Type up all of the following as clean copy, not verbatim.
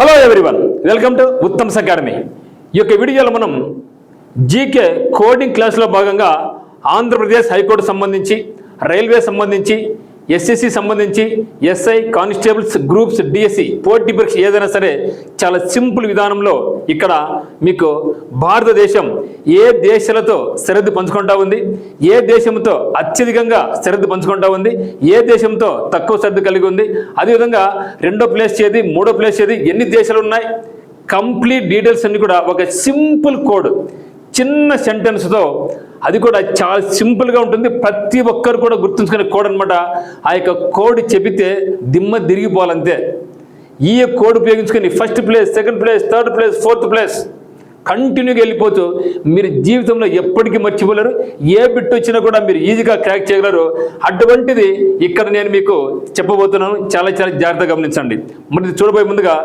Hello everyone, welcome to Uttam's academy. ఈ యొక్క వీడియోలో మనం జీకే కోడింగ్ క్లాస్లో భాగంగా ఆంధ్రప్రదేశ్ హైకోర్టు సంబంధించి, రైల్వే సంబంధించి, ఎస్ఎస్సి సంబంధించి, ఎస్ఐ, కానిస్టేబుల్స్, గ్రూప్స్, డిఎస్సి పోటీ పరీక్ష ఏదైనా సరే చాలా సింపుల్ విధానంలో ఇక్కడ మీకు భారతదేశం ఏ దేశాలతో సరిహద్దు పంచుకుంటా ఉంది, ఏ దేశంతో అత్యధికంగా సరిహద్దు పంచుకుంటా ఉంది, ఏ దేశంతో తక్కువ సరిహద్దు కలిగి ఉంది, అదేవిధంగా రెండో ప్లేస్ ఏది, మూడో ప్లేస్ ఏది, ఎన్ని దేశాలు ఉన్నాయి, కంప్లీట్ డీటెయిల్స్ అన్ని కూడా ఒక సింపుల్ కోడ్, చిన్న సెంటెన్స్తో, అది కూడా చాలా సింపుల్గా ఉంటుంది. ప్రతి ఒక్కరు కూడా గుర్తుంచుకునే కోడ్ అనమాట. ఆ యొక్క కోడ్ చెబితే దిమ్మ తిరిగిపోవాలంతే. ఈ కోడ్ ఉపయోగించుకొని first place, second place, third place, fourth place కంటిన్యూగా వెళ్ళిపోతూ మీరు జీవితంలో ఎప్పటికీ మర్చిపోలేరు. ఏ బిట్ వచ్చినా కూడా మీరు ఈజీగా క్రాక్ చేయగలరు. అటువంటిది ఇక్కడ నేను మీకు చెప్పబోతున్నాను. చాలా చాలా జాగ్రత్తగా గమనించండి. మరి చూడబోయే ముందుగా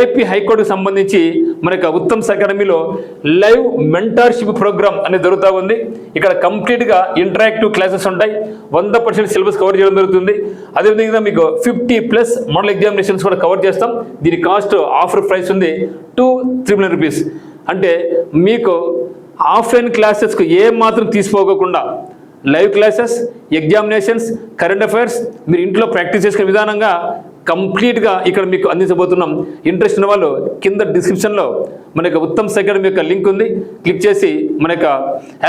ఏపీ హైకోర్టుకు సంబంధించి మనకు ఉత్తమ్స్ అకాడమీలో లైవ్ మెంటార్షిప్ ప్రోగ్రామ్ అనేది జరుగుతూ ఉంది. ఇక్కడ కంప్లీట్గా ఇంటరాక్టివ్ క్లాసెస్ ఉంటాయి. 100% సిలబస్ కవర్ చేయడం జరుగుతుంది. అదేవిధంగా మీకు 50+ మోడల్ ఎగ్జామినేషన్స్ కూడా కవర్ చేస్తాం. దీని కాస్ట్ ఆఫర్ ప్రైస్ ఉంది 2,300 రూపీస్. అంటే మీకు ఆఫ్లైన్ క్లాసెస్కు ఏమాత్రం తీసుకోకుండా live classes, examinations, current affairs మీరు ఇంట్లో ప్రాక్టీస్ చేసుకునే విధానంగా కంప్లీట్గా ఇక్కడ మీకు అందించబోతున్నాం. ఇంట్రెస్ట్ ఉన్న వాళ్ళు కింద డిస్క్రిప్షన్లో మన యొక్క ఉత్తమ్స్ అకాడమీ యొక్క లింక్ ఉంది. క్లిక్ చేసి మన యొక్క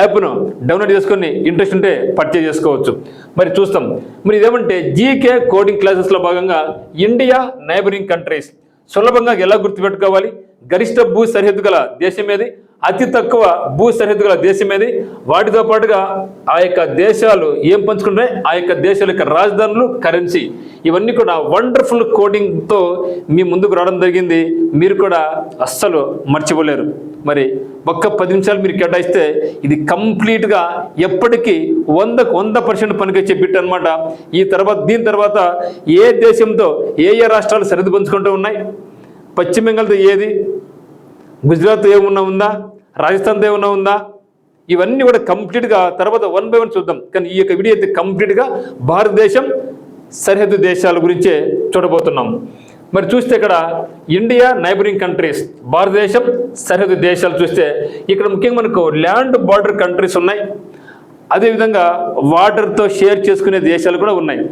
యాప్ను డౌన్లోడ్ చేసుకొని ఇంట్రెస్ట్ ఉంటే పర్చేజ్ చేసుకోవచ్చు. మరి చూస్తాం. మరి ఇదేమంటే జీకే కోడింగ్ క్లాసెస్లో భాగంగా ఇండియా నైబరింగ్ కంట్రీస్ సులభంగా ఎలా గుర్తుపెట్టుకోవాలి, గరిష్ట భూ సరిహద్దు గల దేశం ఏది, అతి తక్కువ భూ సరిహద్దు గల దేశం ఏది, వాటితో పాటుగా ఆ యొక్క దేశాలు ఏం పంచుకుంటాయి, ఆ యొక్క దేశాల యొక్క రాజధానులు, కరెన్సీ, ఇవన్నీ కూడా వండర్ఫుల్ కోడింగ్తో మీ ముందుకు రావడం జరిగింది. మీరు కూడా అస్సలు మర్చిపోలేరు. మరి ఒక్క 10 నిమిషాలు మీరు కేటాయిస్తే ఇది కంప్లీట్గా ఎప్పటికీ 100% పనికొచ్చే బిట్ అనమాట. దీని తర్వాత ఏ దేశంతో ఏ రాష్ట్రాలు సరిహద్దు పంచుకుంటూ ఉన్నాయి, పశ్చిమ బెంగాల్తో ఏది, గుజరాత్తో ఏమన్నా ఉందా, రాజస్థాన్తో ఏమన్నా ఉందా, ఇవన్నీ కూడా కంప్లీట్గా తర్వాత 1 by 1 చూద్దాం. కానీ ఈ యొక్క వీడియో అయితే కంప్లీట్గా భారతదేశం సరిహద్దు దేశాల గురించే చూడబోతున్నాం. మరి చూస్తే ఇక్కడ ఇండియా నైబరింగ్ కంట్రీస్, భారతదేశం సరిహద్దు దేశాలు చూస్తే ఇక్కడ ముఖ్యంగా మనకు ల్యాండ్ బార్డర్ కంట్రీస్ ఉన్నాయి. అదేవిధంగా వాటర్తో షేర్ చేసుకునే దేశాలు కూడా ఉన్నాయి.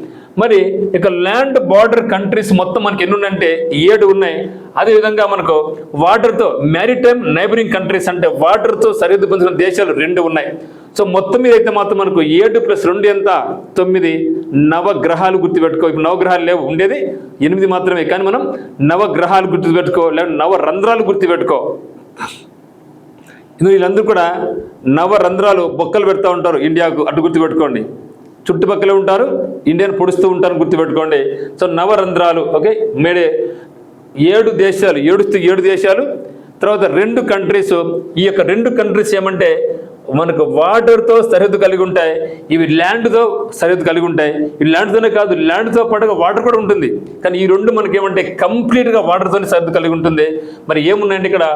మరి ఇక ల్యాండ్ బార్డర్ కంట్రీస్ మొత్తం మనకి ఎన్ని ఉన్నాయంటే 7 ఉన్నాయి. అదేవిధంగా మనకు వాటర్తో మ్యారిటైమ్ నైబరింగ్ కంట్రీస్ అంటే వాటర్తో సరిహద్దు పంచుకున్న దేశాలు 2 ఉన్నాయి. సో మొత్తం మీద అయితే మాత్రం మనకు 7 + 2 ఎంత, 9 నవగ్రహాలు గుర్తుపెట్టుకో. ఇప్పుడు నవగ్రహాలు లేవు, ఉండేది 8 మాత్రమే. కానీ మనం నవగ్రహాలు గుర్తుపెట్టుకో, లేదా నవరంధ్రాలు గుర్తుపెట్టుకో. వీళ్ళందరూ కూడా నవరంధ్రాలు బొక్కలు పెడతా ఉంటారు ఇండియాకు, అటు గుర్తుపెట్టుకోండి. చుట్టుపక్కలే ఉంటారు, ఇండియాను పొడుస్తూ ఉంటారు, గుర్తుపెట్టుకోండి. So నవరంధ్రాలు, okay. 7 దేశాలు, 7 దేశాలు. తర్వాత 2 కంట్రీస్. ఈ యొక్క 2 కంట్రీస్ ఏమంటే మనకు వాటర్తో సరిహద్దు కలిగి ఉంటాయి, ఇవి ల్యాండ్తో సరిహద్దు కలిగి ఉంటాయి. ఇవి ల్యాండ్తోనే కాదు, ల్యాండ్తో పాటుగా వాటర్ కూడా ఉంటుంది. కానీ ఈ 2 మనకి ఏమంటే కంప్లీట్గా వాటర్తోనే సరిహద్దు కలిగి ఉంటుంది. మరి ఏమున్నాయంటే ఇక్కడ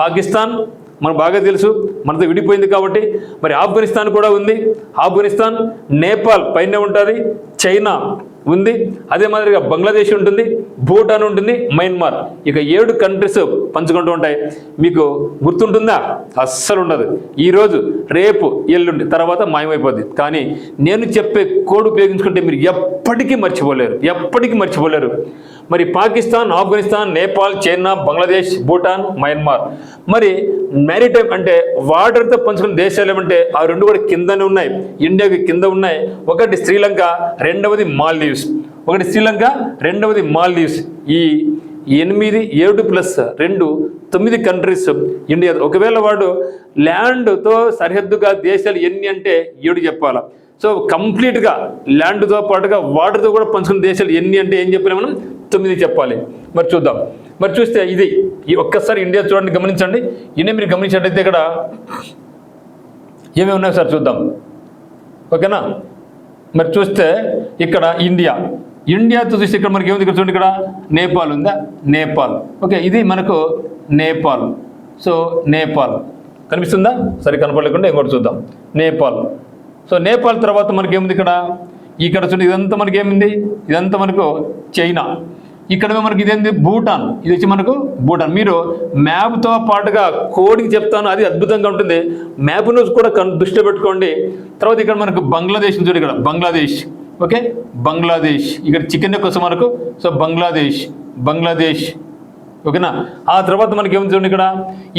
పాకిస్తాన్ మనకు బాగా తెలుసు, మనతో విడిపోయింది కాబట్టి. మరి ఆఫ్ఘనిస్తాన్ కూడా ఉంది. ఆఫ్ఘనిస్తాన్, నేపాల్ పైన ఉంటుంది, చైనా ఉంది, అదే మాదిరిగా బంగ్లాదేశ్ ఉంటుంది, భూటాన్ ఉంటుంది, మయన్మార్. ఇక 7 కంట్రీస్ పంచుకుంటూ ఉంటాయి. మీకు గుర్తుంటుందా? అస్సలు ఉండదు. ఈరోజు, రేపు, ఎల్లుండి, తర్వాత మాయమైపోద్ది. కానీ నేను చెప్పే కోడ్ ఉపయోగించుకుంటే మీరు ఎప్పటికీ మర్చిపోలేరు. మరి పాకిస్తాన్, ఆఫ్ఘనిస్తాన్, నేపాల్, చైనా, బంగ్లాదేశ్, భూటాన్, మయన్మార్. మరి మ్యారిటైమ్ అంటే వాటర్తో పంచుకున్న దేశాలు ఏమంటే ఆ 2 కూడా కిందనే ఉన్నాయి, ఇండియాకి కింద ఉన్నాయి. ఒకటి శ్రీలంక, రెండవది మాల్దీవ్స్. ఒకటి శ్రీలంక, రెండవది మాల్దీవ్స్. ఈ 7 + 2 9 కంట్రీస్ ఇండియా. ఒకవేళ వాడు ల్యాండ్తో సరిహద్దుగా దేశాలు ఎన్ని అంటే 7 చెప్పాలా. సో కంప్లీట్గా ల్యాండ్తో పాటుగా వాటర్తో కూడా పంచుకున్న దేశాలు ఎన్ని అంటే ఏం చెప్పినా మనం 9 చెప్పాలి. మరి చూద్దాం. మరి చూస్తే ఈ ఒక్కసారి ఇండియా చూడండి, గమనించండి. ఇండియా మీరు గమనించినట్టయితే ఇక్కడ ఏమేమి ఉన్నాయి సార్ చూద్దాం, ఓకేనా. మరి చూస్తే ఇక్కడ ఇండియాతో చూస్తే ఇక్కడ మనకి ఏముంది, ఇక్కడ చూడండి, ఇక్కడ నేపాల్ ఉందా, నేపాల్, ఓకే. ఇది మనకు నేపాల్. సో నేపాల్ కనిపిస్తుందా? సరే, కనపడలేకుండా ఇంకోటి చూద్దాం, నేపాల్. సో నేపాల్ తర్వాత మనకి ఏముంది, ఇక్కడ చూడండి, ఇదంతా మనకి ఏముంది, ఇదంతా మనకు చైనా. ఇక్కడ మనకి ఇదేంటి భూటాన్, ఇది వచ్చి మనకు భూటాన్. మీరు మ్యాప్తో పాటుగా కోడింగ్ చెప్తాను, అది అద్భుతంగా ఉంటుంది. మ్యాప్ను కూడా దృష్టిలో పెట్టుకోండి. తర్వాత ఇక్కడ మనకు బంగ్లాదేశ్ చూడండి, ఇక్కడ బంగ్లాదేశ్, ఓకే బంగ్లాదేశ్, ఇక్కడ చికెన్ కోసం మనకు, సో బంగ్లాదేశ్ ఓకేనా. ఆ తర్వాత మనకి ఏముంది చూడండి, ఇక్కడ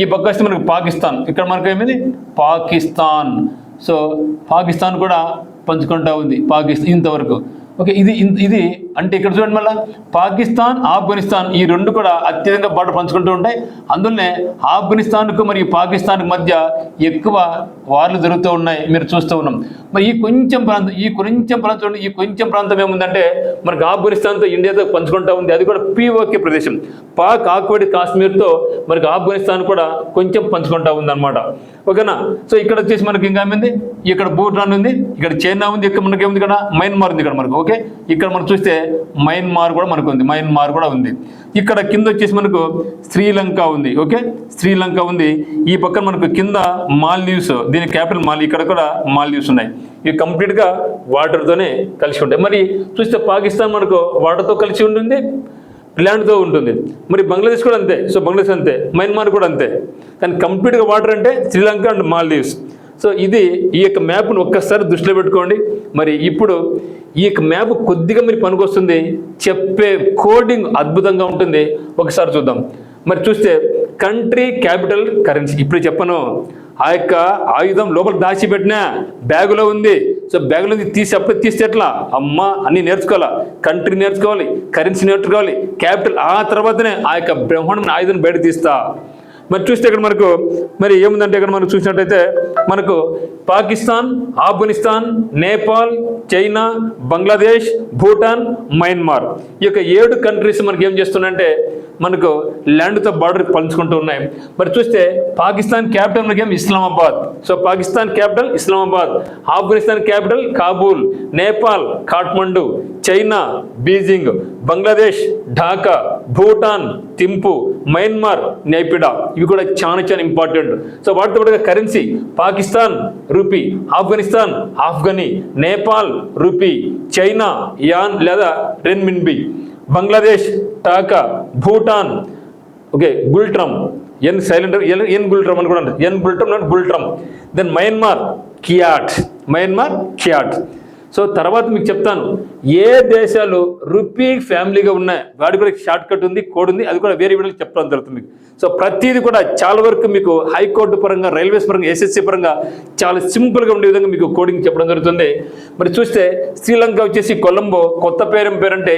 ఈ పక్క వస్తే మనకు పాకిస్తాన్, ఇక్కడ మనకు ఏమైంది పాకిస్తాన్. సో పాకిస్తాన్ కూడా పంచుకుంటా ఉంది, పాకిస్తాన్ ఇంతవరకు ఓకే. ఇది అంటే ఇక్కడ చూడండి, మళ్ళీ పాకిస్తాన్ ఆఫ్ఘనిస్తాన్ ఈ రెండు కూడా అత్యధికంగా బార్డర్ పంచుకుంటూ ఉంటాయి. అందులోనే ఆఫ్ఘనిస్తాన్కు మరియు పాకిస్తాన్కి మధ్య ఎక్కువ వార్లు జరుగుతూ ఉన్నాయి, మీరు చూస్తూ ఉన్నాం. మరి ఈ కొంచెం ప్రాంతం ఏముందంటే మనకు ఆఫ్ఘనిస్తాన్తో ఇండియాతో పంచుకుంటూ ఉంది, అది కూడా POK ప్రదేశం. పాక్ ఆక్వైడ్ కాశ్మీర్తో మనకు ఆఫ్ఘనిస్తాన్ కూడా కొంచెం పంచుకుంటూ ఉంది అనమాట, ఓకేనా. సో ఇక్కడ వచ్చేసి మనకి ఇంకా ఏమైంది, ఇక్కడ భూటాన్ ఉంది, ఇక్కడ చైనా ఉంది, ఇక్కడ మనకి ఏముంది, ఇక్కడ మయన్మార్ ఉంది, ఇక్కడ మనకు ఓకే. ఇక్కడ మనం చూస్తే మయన్మార్ కూడా మనకు ఉంది, మయన్మార్ కూడా ఉంది. ఇక్కడ కింద వచ్చేసి మనకు శ్రీలంక ఉంది, ఓకే శ్రీలంక ఉంది. ఈ పక్కన మనకు కింద మాల్దీవ్స్, దీని క్యాపిటల్ మాల్, ఇక్కడ కూడా మాల్దీవ్స్ ఉన్నాయి. ఇవి కంప్లీట్గా వాటర్తోనే కలిసి ఉంటాయి. మరి చూస్తే పాకిస్తాన్ మనకు వాటర్తో కలిసి ఉంటుంది, ల్యాండ్తో ఉంటుంది. మరి బంగ్లాదేశ్ కూడా అంతే, సో బంగ్లాదేశ్ అంతే, మయన్మార్ కూడా అంతే. కానీ కంప్లీట్గా వాటర్ అంటే శ్రీలంక అండ్ మాల్దీవ్స్. సో ఇది ఈ యొక్క మ్యాప్ను ఒక్కసారి దృష్టిలో పెట్టుకోండి. మరి ఇప్పుడు ఈ యొక్క మ్యాప్ కొద్దిగా మీరు పనికొస్తుంది, చెప్పే కోడింగ్ అద్భుతంగా ఉంటుంది. ఒకసారి చూద్దాం. మరి చూస్తే కంట్రీ క్యాపిటల్ కరెన్సీ, ఇప్పుడు చెప్పను, ఆ యొక్క ఆయుధం లోపల దాచిపెట్టినా బ్యాగులో ఉంది. సో బ్యాగులో అప్పుడే తీస్తే ఎట్లా అమ్మ అన్నీ నేర్చుకోవాలా, కంట్రీ నేర్చుకోవాలి, కరెన్సీ నేర్చుకోవాలి, క్యాపిటల్, ఆ తర్వాతనే ఆ యొక్క బ్రహ్మాండమైన ఆయుధం బయట తీస్తా. మరి చూస్తే ఇక్కడ మనకు మరి ఏముందంటే ఇక్కడ మనం చూసినట్టయితే మనకు పాకిస్తాన్, ఆఫ్ఘనిస్తాన్, నేపాల్, చైనా, బంగ్లాదేశ్, భూటాన్, మయన్మార్, ఈ యొక్క 7 కంట్రీస్ మనకి ఏం చేస్తున్నాయంటే మనకు ల్యాండ్తో బార్డర్ పంచుకుంటూ ఉన్నాయి. మరి చూస్తే పాకిస్తాన్ క్యాపిటల్ మనకి ఏం Islamabad, so Pakistan capital Islamabad, Afghanistan capital Kabul, Nepal Kathmandu, China Beijing, Bangladesh Dhaka, Bhutan Thimphu, Myanmar Naypyidaw. ఇవి కూడా చాలా ఇంపార్టెంట్. సో వాటితో పాటుగా currency Pakistan rupee, Afghanistan afghani, Nepal rupee, China yuan లేదా renminbi, Bangladesh taka, Bhutan okay ngultrum, N gultrum అని కూడా అంటారు, N gultrum not gultrum. Then Myanmar kyat. So తర్వాత మీకు చెప్తాను ఏ దేశాలు రూపీ ఫ్యామిలీగా ఉన్నాయి, వాడి కూడా షార్ట్ కట్ ఉంది, కోడ్ ఉంది, అది కూడా వేరే వీడియోకి చెప్పడం జరుగుతుంది మీకు. సో ప్రతిదీ కూడా చాలా వరకు మీకు హైకోర్టు పరంగా, రైల్వేస్ పరంగా, SSC పరంగా చాలా సింపుల్గా ఉండే విధంగా మీకు కోడింగ్ చెప్పడం జరుగుతుంది. మరి చూస్తే శ్రీలంక వచ్చేసి కొలంబో, కొత్త పేరంటే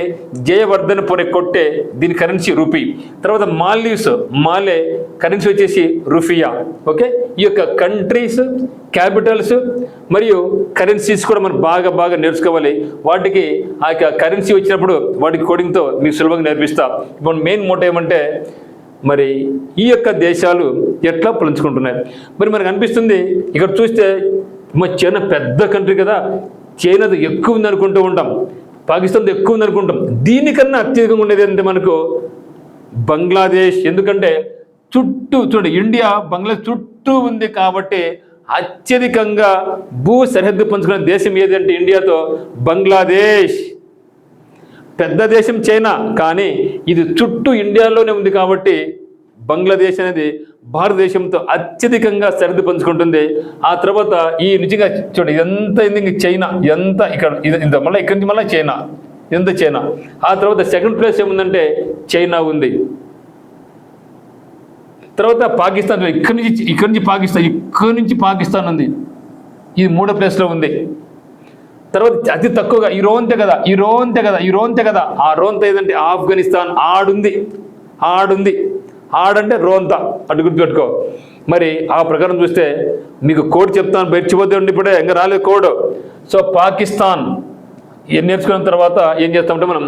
జయవర్ధనపురే కొట్టే, దీని కరెన్సీ రూపీ. తర్వాత మాల్దీవ్స్ మాలే, కరెన్సీ వచ్చేసి రూఫియా, ఓకే. ఈ యొక్క కంట్రీస్, క్యాపిటల్స్ మరియు కరెన్సీస్ కూడా మనం బాగా నేర్చుకోవాలి. వాటికి ఆ యొక్క కరెన్సీ వచ్చినప్పుడు వాటికి కోడింగ్తో మీకు సులభంగా నేర్పిస్తా. ఇప్పుడు మెయిన్ మోటో ఏమంటే మరి ఈ యొక్క దేశాలు ఎట్లా పంచుకుంటున్నాయి. మరి మనకు అనిపిస్తుంది ఇక్కడ చూస్తే చైనా పెద్ద కంట్రీ కదా, చైనాతో ఎక్కువ ఉంది అనుకుంటూ ఉంటాం, పాకిస్తాన్తో ఎక్కువ ఉంది అనుకుంటాం. దీనికన్నా అత్యధికంగా ఉండేది అంటే మనకు బంగ్లాదేశ్. ఎందుకంటే చుట్టూ చూడండి, ఇండియా బంగ్లాదేశ్ చుట్టూ ఉంది కాబట్టి అత్యధికంగా భూ సరిహద్దు పంచుకునే దేశం ఏదంటే ఇండియాతో బంగ్లాదేశ్. పెద్ద దేశం చైనా, కానీ ఇది చుట్టూ ఇండియాలోనే ఉంది కాబట్టి బంగ్లాదేశ్ అనేది భారతదేశంతో అత్యధికంగా సరిహద్దు పంచుకుంటుంది. ఆ తర్వాత ఈ నిజంగా చూడండి ఇదంతా చైనా, ఎంత ఇక్కడ ఇంత మళ్ళీ ఇక్కడి నుంచి మళ్ళీ చైనా, ఎంత చైనా. ఆ తర్వాత సెకండ్ ప్లేస్ ఏముందంటే చైనా ఉంది. తర్వాత పాకిస్తాన్, ఇక్కడి నుంచి పాకిస్తాన్ ఉంది, ఇది 3వ ప్లేస్లో ఉంది. తర్వాత అతి తక్కువగా ఈ రోంతే కదా, ఆ రోంత ఏదంటే ఆఫ్ఘనిస్తాన్ ఆడుంది, ఆడంటే రోంతా, అటు గుర్తుపెట్టుకో. మరి ఆ ప్రకారం చూస్తే మీకు కోడ్ చెప్తాను, బయటపోతే ఇప్పుడే ఇంకా రాలేదు కోడ్. సో పాకిస్తాన్ నేర్చుకున్న తర్వాత ఏం చేస్తామంటే మనం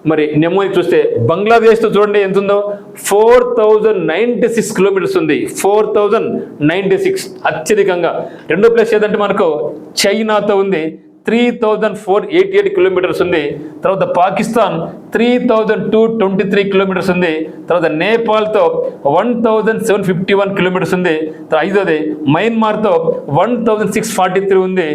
మరి నెమ్మది చూస్తే బంగ్లాదేశ్తో చూడండి ఎంత ఉందో, 4096 కిలోమీటర్స్ ఉంది, 4096 అత్యధికంగా. 2వ ప్లేస్ ఏదంటే మనకు చైనాతో ఉంది, 3,488 కిలోమీటర్స్ ఉంది. తర్వాత పాకిస్తాన్ 3,223 కిలోమీటర్స్ ఉంది. తర్వాత నేపాల్తో 1,751 కిలోమీటర్స్ ఉంది. ఐదోది మయన్మార్తో 1,643 ఉంది.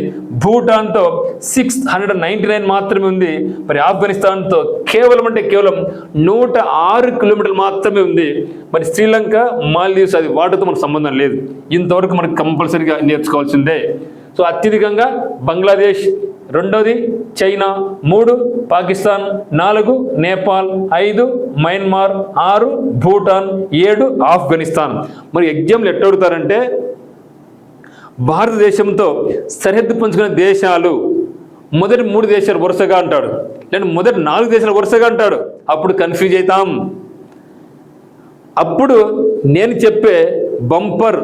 భూటాన్తో 699 మాత్రమే ఉంది. మరి ఆఫ్ఘనిస్తాన్తో కేవలం 106 కిలోమీటర్లు మాత్రమే ఉంది. మరి శ్రీలంక, మాల్దీవ్స్ అది వాటితో మనకు సంబంధం లేదు. ఇంతవరకు మనకు కంపల్సరీగా నేర్చుకోవాల్సిందే. సో అత్యధికంగా బంగ్లాదేశ్, రెండోది చైనా, 3 పాకిస్తాన్, 4 నేపాల్, 5 మయన్మార్, 6 భూటాన్, 7 ఆఫ్ఘనిస్తాన్. మరి ఎగ్జామ్లు ఎట్లా అడుగుతారంటే భారతదేశంతో సరిహద్దు పంచుకునే దేశాలు మొదటి 3 దేశాలు వరుసగా అంటాడు, లేదా మొదటి 4 దేశాలు వరుసగా అంటాడు. అప్పుడు కన్ఫ్యూజ్ అవుతాం. అప్పుడు నేను చెప్పే బంపర్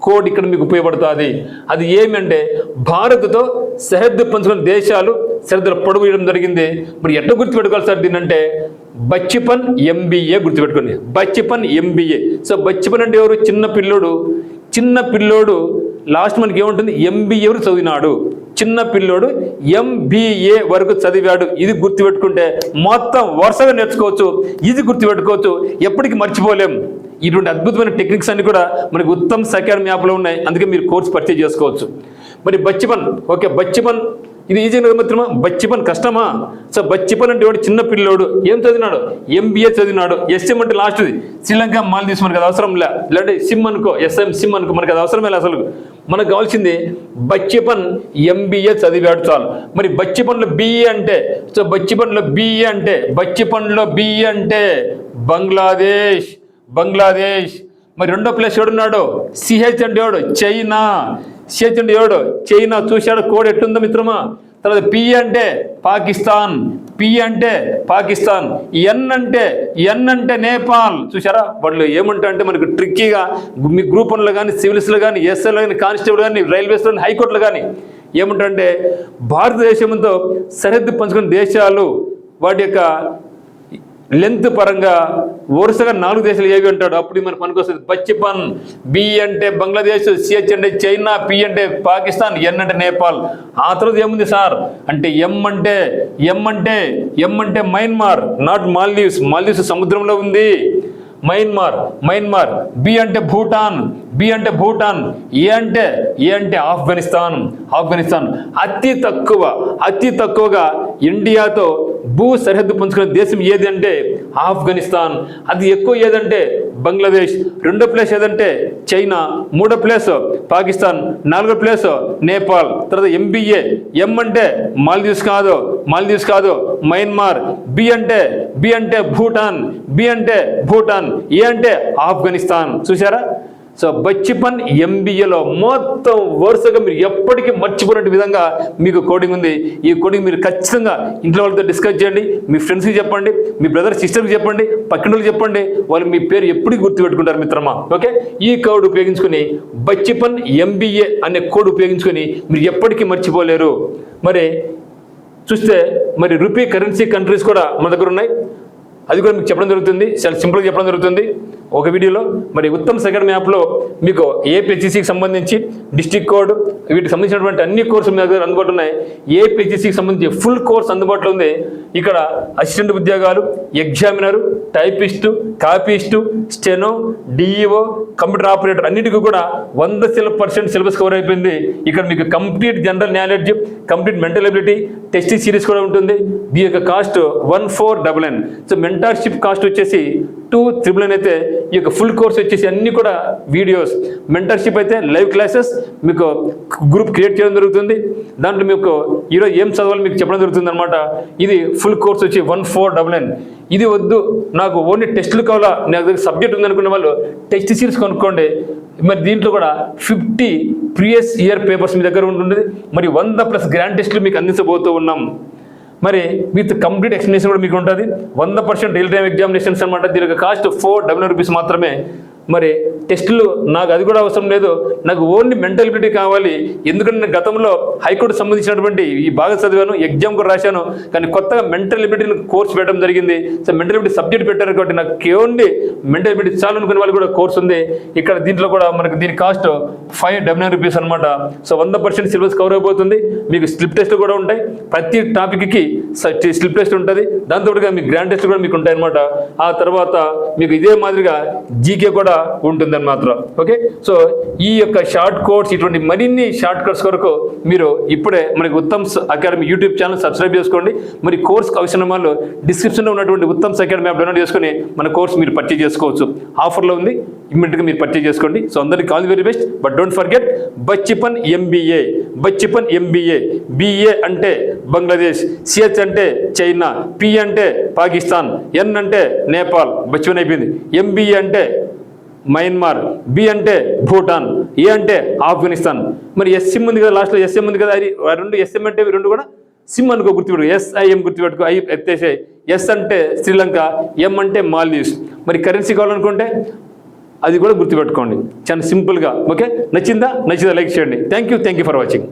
కోడ్ ఇక్కడ మీకు ఉపయోగపడుతుంది. అది ఏమంటే భారత్తో సరిహద్దు పంచుకున్న దేశాలు సరిహద్దుల పొడవు ఇవ్వడం జరిగింది. మరి ఎట్లా గుర్తుపెట్టుకోవాలి సార్ దీన్ని అంటే బచ్చిపన్ MBA గుర్తుపెట్టుకోండి. బచ్చిపన్ MBA. సో బచ్చిపన్ అంటే ఎవరు? చిన్న పిల్లోడు లాస్ట్ మనకి ఏముంటుంది? MBA వరకు చదివినాడు. చిన్న పిల్లోడు MBA వరకు చదివాడు. ఇది గుర్తుపెట్టుకుంటే మొత్తం వరుసగా నేర్చుకోవచ్చు. ఇది గుర్తుపెట్టుకోవచ్చు, ఎప్పటికీ మర్చిపోలేం. ఇటువంటి అద్భుతమైన టెక్నిక్స్ అన్ని కూడా మనకి ఉత్తమ్ అకాడమీ యాప్లో ఉన్నాయి. అందుకే మీరు కోర్స్ పర్చేజ్ చేసుకోవచ్చు. మరి బచ్చిపన్, ఓకే బచ్చిపన్ ఇది ఈజీ మిత్రమా? బచ్చిపన్ కష్టమా? సో బచ్చిపన్ అంటే వాడు చిన్న పిల్లోడు ఏం చదివినాడు? MBA చదివినాడు. SM అంటే లాస్ట్ది శ్రీలంక, మాల్దీవ్స్ మనకు అది అవసరం లే. లేదంటే సిమ్ అనుకో, SM సిమ్ అనుకో, మనకు అది అవసరమే లే. అసలు మనకు కావాల్సింది బచ్చిపన్ MBA చదివాడు చాలు. మరి బచ్చిపన్లో BE అంటే, సో బచ్చిపన్లో BE అంటే బంగ్లాదేశ్. మరి రెండో ప్లేస్ ఎవడున్నాడు? CH అంటే ఎవడు? చైనా. CH అంటే ఎవడు? చైనా. చూశాడు కోడ్ ఎట్టుందో మిత్రమా? తర్వాత P అంటే పాకిస్తాన్. N అంటే నేపాల్. చూసారా వాళ్ళు ఏమంటా అంటే మనకు ట్రిక్కీగా మీ గ్రూప్ 1లో కానీ, సివిల్స్లో కానీ, SLలో కానీ, కానిస్టేబుల్ కానీ, రైల్వేస్లో కానీ, హైకోర్టులో కానీ ఏమంటారంటే భారతదేశంతో సరిహద్దు పంచుకున్న దేశాలు వాటి యొక్క లెంత్ పరంగా వరుసగా 4 దేశాలు ఏవి అంటాడు. అప్పుడు మనకు పనికొస్తుంది. బచ్చిపన్. B అంటే బంగ్లాదేశ్, CH అంటే చైనా, P అంటే పాకిస్తాన్, N అంటే నేపాల్. ఆ తర్వాత ఏముంది సార్ అంటే M అంటే మయన్మార్, నాట్ మాల్దీవ్స్. మాల్దీవ్స్ సముద్రంలో ఉంది. మయన్మార్. B అంటే భూటాన్. ఏ అంటే ఆఫ్ఘనిస్తాన్. అతి తక్కువగా ఇండియాతో భూ సరిహద్దు పంచుకునే దేశం ఏది అంటే ఆఫ్ఘనిస్తాన్. అది ఎక్కువ ఏదంటే బంగ్లాదేశ్. రెండో ప్లేస్ ఏదంటే చైనా. మూడో ప్లేస్ పాకిస్తాన్. నాలుగో ప్లేస్ నేపాల్. తర్వాత MBA. M అంటే మాల్దీవ్స్ కాదు మయన్మార్. B అంటే భూటాన్. ఏ అంటే ఆఫ్ఘనిస్తాన్. చూసారా? సో బచ్చిపన్ MBAలో మొత్తం వరుసగా మీరు ఎప్పటికీ మర్చిపోయిన విధంగా మీకు కోడింగ్ ఉంది. ఈ కోడింగ్ మీరు ఖచ్చితంగా ఇంట్లో వాళ్ళతో డిస్కస్ చేయండి, మీ ఫ్రెండ్స్కి చెప్పండి, మీ బ్రదర్ సిస్టర్కి చెప్పండి, పక్కనోళ్ళకి చెప్పండి. వాళ్ళు మీ పేరు ఎప్పటికీ గుర్తుపెట్టుకుంటారు మిత్రమా. ఓకే, ఈ కోడ్ ఉపయోగించుకొని బచ్చిపన్ MBA అనే కోడ్ ఉపయోగించుకొని మీరు ఎప్పటికీ మర్చిపోలేరు. మరి చూస్తే మరి రూపీ కరెన్సీ కంట్రీస్ కూడా మన దగ్గర ఉన్నాయి. అది కూడా మీకు చెప్పడం జరుగుతుంది, చాలా సింపుల్గా చెప్పడం జరుగుతుంది ఒక వీడియోలో. మరి ఉత్తమ్ అకాడమీ యాప్లో మీకు APHCకి సంబంధించి డిస్ట్రిక్ట్ కోడ్ వీటికి సంబంధించినటువంటి అన్ని కోర్సులు మీ దగ్గర అందుబాటులో ఉన్నాయి. APHCకి సంబంధించి ఫుల్ కోర్స్ అందుబాటులో ఉంది. ఇక్కడ అసిస్టెంట్ ఉద్యోగాలు, examiner, typist, copyist, steno, DEO, computer operator అన్నిటికీ కూడా 100% సిలబస్ కవర్ అయిపోయింది. ఇక్కడ మీకు complete general knowledge, complete mental ability, test series కూడా ఉంటుంది. దీని యొక్క కాస్ట్ 1499. సో మెంటర్షిప్ కాస్ట్ వచ్చేసి 299 అయితే ఈ యొక్క ఫుల్ కోర్స్ వచ్చేసి అన్ని కూడా వీడియోస్. మెంటర్షిప్ అయితే లైవ్ క్లాసెస్ మీకు గ్రూప్ క్రియేట్ చేయడం జరుగుతుంది. దాంట్లో మీకు ఈరోజు ఏం చదవాలి మీకు చెప్పడం జరుగుతుంది అనమాట. ఇది ఫుల్ కోర్స్ వచ్చి 1499. ఇది వద్దు నాకు ఓన్లీ టెస్టులు కావాలా, నాకు దగ్గర సబ్జెక్ట్ ఉందనుకునే వాళ్ళు టెస్ట్ సిరీస్ కొనుక్కోండి. మరి దీంట్లో కూడా 50 ప్రీవియస్ ఇయర్ పేపర్స్ మీ దగ్గర ఉంటుంది. మరి 100+ గ్రాండ్ టెస్టులు మీకు అందించబోతూ ఉన్నాం. మరి విత్ కంప్లీట్ ఎక్స్ప్లెనేషన్ కూడా మీకు ఉంటుంది. 100% రియల్ టైమ్ ఎగ్జామినేషన్స్ అనమాట. దీని యొక్క కాస్ట్ 499 రూపీస్ మాత్రమే. మరి టెస్టులు నాకు అది కూడా అవసరం లేదు, నాకు ఓన్లీ మెంటల్ ఎబిలిటీ కావాలి. ఎందుకంటే నేను గతంలో హైకోర్టు సంబంధించినటువంటి ఈ బాగా చదివాను, ఎగ్జామ్ కూడా రాశాను, కానీ కొత్తగా మెంటల్ ఎబిలిటీ కోర్స్ పెట్టడం జరిగింది. సో మెంటల్ ఎబిలిటీ సబ్జెక్ట్ పెట్టారు కాబట్టి నాకు ఓన్లీ మెంటల్ ఎబిలిటీ చాలు అనుకునే వాళ్ళు కూడా కోర్స్ ఉంది ఇక్కడ. దీంట్లో కూడా మనకు దీని కాస్ట్ 599 రూపీస్ అనమాట. సో 100% సిలబస్ కవర్ అయిపోతుంది. మీకు స్లిప్ టెస్ట్ కూడా ఉంటాయి, ప్రతి టాపిక్కి స్లిప్ టెస్ట్ ఉంటుంది, దాంతోపాటుగా మీకు గ్రాండ్ టెస్ట్ కూడా మీకు ఉంటాయి అనమాట. ఆ తర్వాత మీకు ఇదే మాదిరిగా జీకే కూడా ఉంటుందని మాత్రం. ఓకే, సో ఈ యొక్క షార్ట్ కోట్స్, ఇటువంటి మరిన్ని షార్ట్ కట్స్ కొరకు మీరు ఇప్పుడే మనకి Uttam's academy YouTube channel subscribe చేసుకోండి. మరి కోర్స్ అవసరం వాళ్ళు డిస్క్రిప్షన్లో ఉన్నటువంటి ఉత్తమ్స్ అకాడమీ యాప్ డౌన్లోడ్ చేసుకుని మన కోర్స్ మీరు పర్చేజ్ చేసుకోవచ్చు. ఆఫర్లో ఉంది, ఇమ్మీడియట్గా మీరు పర్చేజ్ చేసుకోండి. సో అందరికీ all the very best. But don't forget బచ్చిపన్ ఎంబీఏ, బచ్చిపన్ ఎంబీఏ. బిఏ అంటే బంగ్లాదేశ్, సిహెచ్ అంటే చైనా, పి అంటే పాకిస్తాన్, ఎన్ అంటే నేపాల్, బచ్చిపన్ అయిపోయింది. ఎంబీఏ అంటే మయన్మార్, బి అంటే భూటాన్, ఏ అంటే ఆఫ్ఘనిస్తాన్. మరి ఎస్ఎం ఉంది కదా, లాస్ట్లో ఎస్ఎం ఉంది కదా, అది రెండు ఎస్ఎం అంటే రెండు కూడా సిమ్ అనుకో, గుర్తుపెట్టుకో. ఎస్ఐఎం గుర్తుపెట్టుకో, ఐ ఎత్తేసే. ఎస్ అంటే శ్రీలంక, ఎం అంటే మాల్దీవ్స్. మరి కరెన్సీ కావాలనుకుంటే అది కూడా గుర్తుపెట్టుకోండి, చాలా సింపుల్గా. ఓకే, నచ్చిందా లైక్ చేయండి. Thank you for watching.